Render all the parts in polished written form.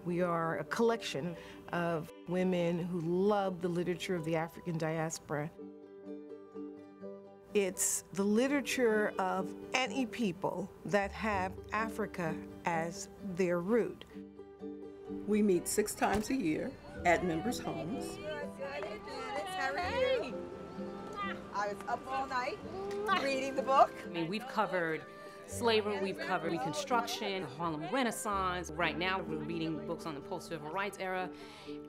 We are a collection of women who love the literature of the African diaspora. It's the literature of any people that have Africa as their root. We meet 6 times a year at members' homes. Hey. I was up all night reading the book. I mean, we've covered slavery, we've covered Reconstruction, Harlem Renaissance. Right now, we're reading books on the post-civil rights era.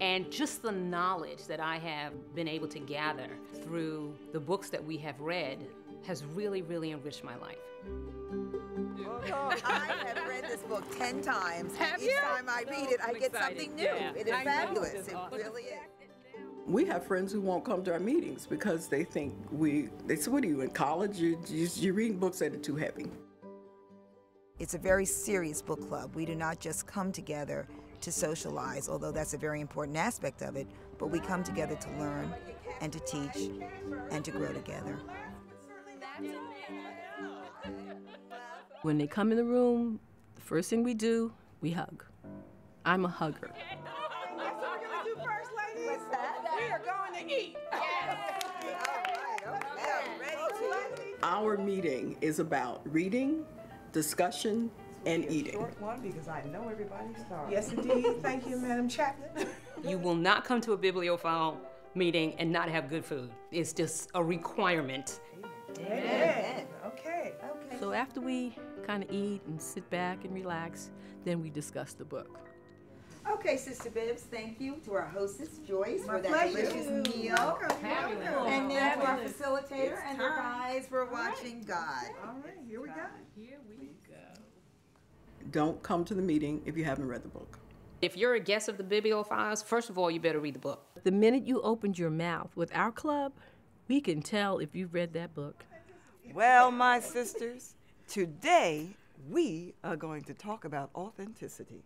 And just the knowledge that I have been able to gather through the books that we have read has really, really enriched my life. I have read this book 10 times. Have Each you? time I read it, I get something new. Yeah. It is I know. fabulous. It really is. We have friends who won't come to our meetings because they think they say, what are you, in college? You're reading books that are too heavy. It's a very serious book club. We do not just come together to socialize, although that's a very important aspect of it, but we come together to learn and to teach and to grow together. When they come in the room, the first thing we do, we hug. I'm a hugger. That's what we're going to do first, ladies. What's that? We are going to eat. Our meeting is about reading, discussion, and eating. Short one because I know everybody's starving. Yes, indeed. Thank you, Madam Chapman. You will not come to a bibliophile meeting and not have good food. It's just a requirement. Amen. Okay. So after we kind of eat and sit back and relax, then we discuss the book. Okay, Sister Bibbs, thank you to our hostess, Joyce, My for that pleasure. delicious meal. Welcome. And then to our facilitator and their guys for watching God. All right, here we go. Don't come to the meeting if you haven't read the book. If you're a guest of the Bibliophiles, first of all, you better read the book. The minute you opened your mouth with our club, we can tell if you've read that book. Well, my sisters, today we are going to talk about authenticity.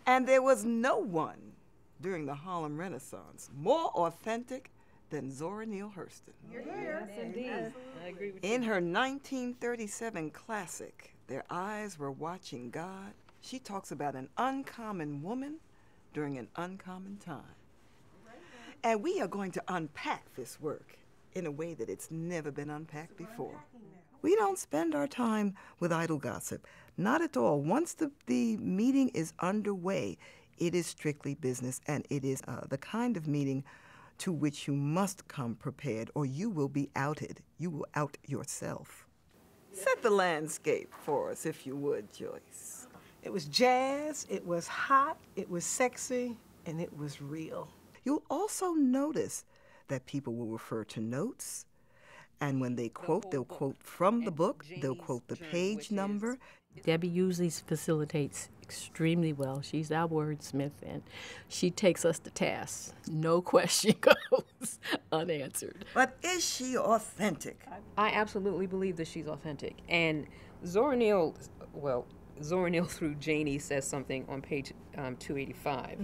And there was no one during the Harlem Renaissance more authentic than Zora Neale Hurston. Yes, indeed. I agree with In her 1937 classic, Their Eyes Were Watching God, she talks about an uncommon woman during an uncommon time. And we are going to unpack this work in a way that it's never been unpacked before. We don't spend our time with idle gossip, not at all. Once the meeting is underway, it is strictly business, and it is the kind of meeting to which you must come prepared, or you will be outed. You will out yourself. Set the landscape for us, if you would, Joyce. It was jazz, it was hot, it was sexy, and it was real. You'll also notice that people will refer to notes, and when they quote, they'll quote from the book, they'll quote the page number. Debbie usually facilitates extremely well. She's our wordsmith, and she takes us to task. No question goes unanswered. But is she authentic? I absolutely believe that she's authentic. And Zora Neale through Janie says something on page 285.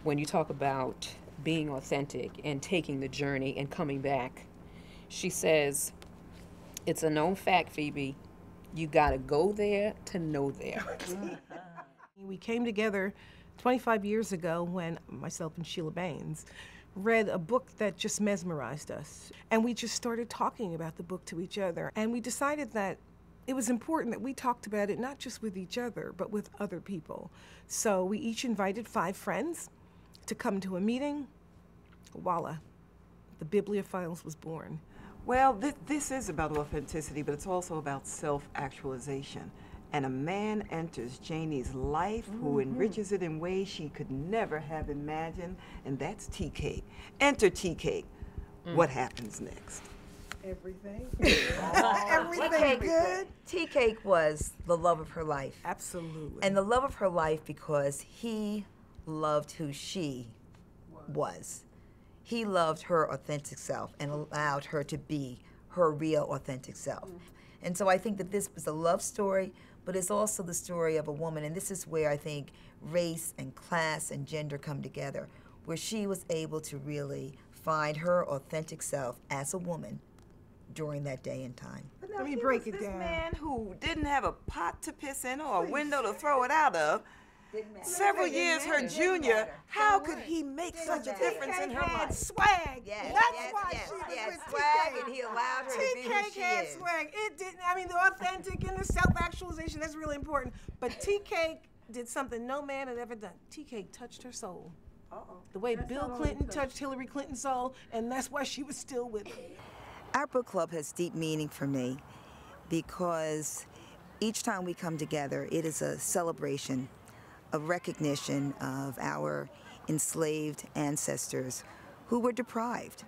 When you talk about being authentic and taking the journey and coming back, she says, it's a known fact, Phoebe, you gotta go there to know there. We came together 25 years ago when myself and Sheila Baines read a book that just mesmerized us. And we just started talking about the book to each other. And we decided that it was important that we talked about it not just with each other, but with other people. So we each invited 5 friends to come to a meeting. Voila, the Bibliophiles was born. Well, this is about authenticity, but it's also about self-actualization. And a man enters Janie's life who enriches it in ways she could never have imagined, and that's Tea Cake. Enter Tea Cake. What happens next? Everything. Everything good. Tea Cake was the love of her life. Absolutely. And the love of her life because he loved who she was. He loved her authentic self and allowed her to be her real authentic self. And so I think that this was a love story, but it's also the story of a woman, and this is where I think race and class and gender come together, where she was able to really find her authentic self as a woman during that day and time. Let me break it This down. man who didn't have a pot to piss in or a window to throw it out of, Several years her junior, how could he make such a difference in her had life? swag. Yes, That's yes, why yes, she was yes, with swag, TK. and he allowed her to be who TK she had is. swag. It didn't. I mean, the authentic and the self-actualization, that's really important. But TK did something no man had ever done. TK touched her soul. The way Bill Clinton touched Hillary Clinton's soul, and that's why she was still with him. Our book club has deep meaning for me because each time we come together, it is a celebration, a recognition of our enslaved ancestors who were deprived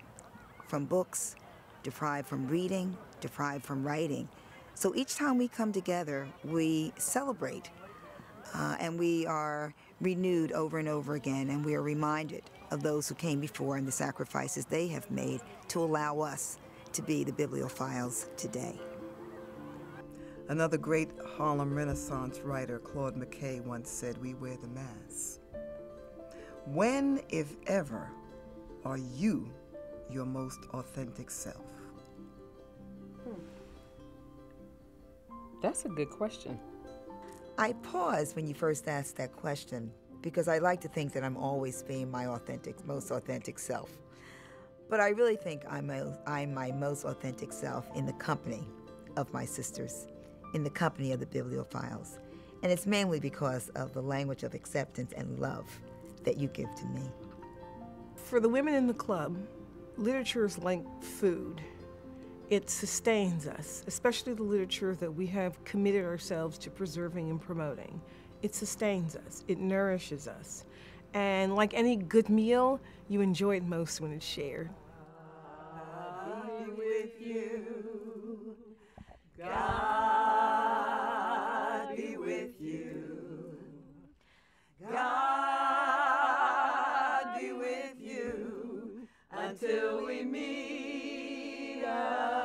from books, deprived from reading, deprived from writing. So each time we come together, we celebrate, and we are renewed over and over again, and we are reminded of those who came before and the sacrifices they have made to allow us to be the Bibliophiles today. Another great Harlem Renaissance writer, Claude McKay, once said, "We wear the mask." When, if ever, are you your most authentic self? That's a good question. I paused when you first asked that question because I like to think that I'm always being my most authentic self. But I really think I'm my most authentic self in the company of my sisters, in the company of the Bibliophiles. And it's mainly because of the language of acceptance and love that you give to me. For the women in the club, literature is like food. It sustains us, especially the literature that we have committed ourselves to preserving and promoting. It sustains us, it nourishes us. And like any good meal, you enjoy it most when it's shared. God be with you. God be with you. God be with you until we meet again.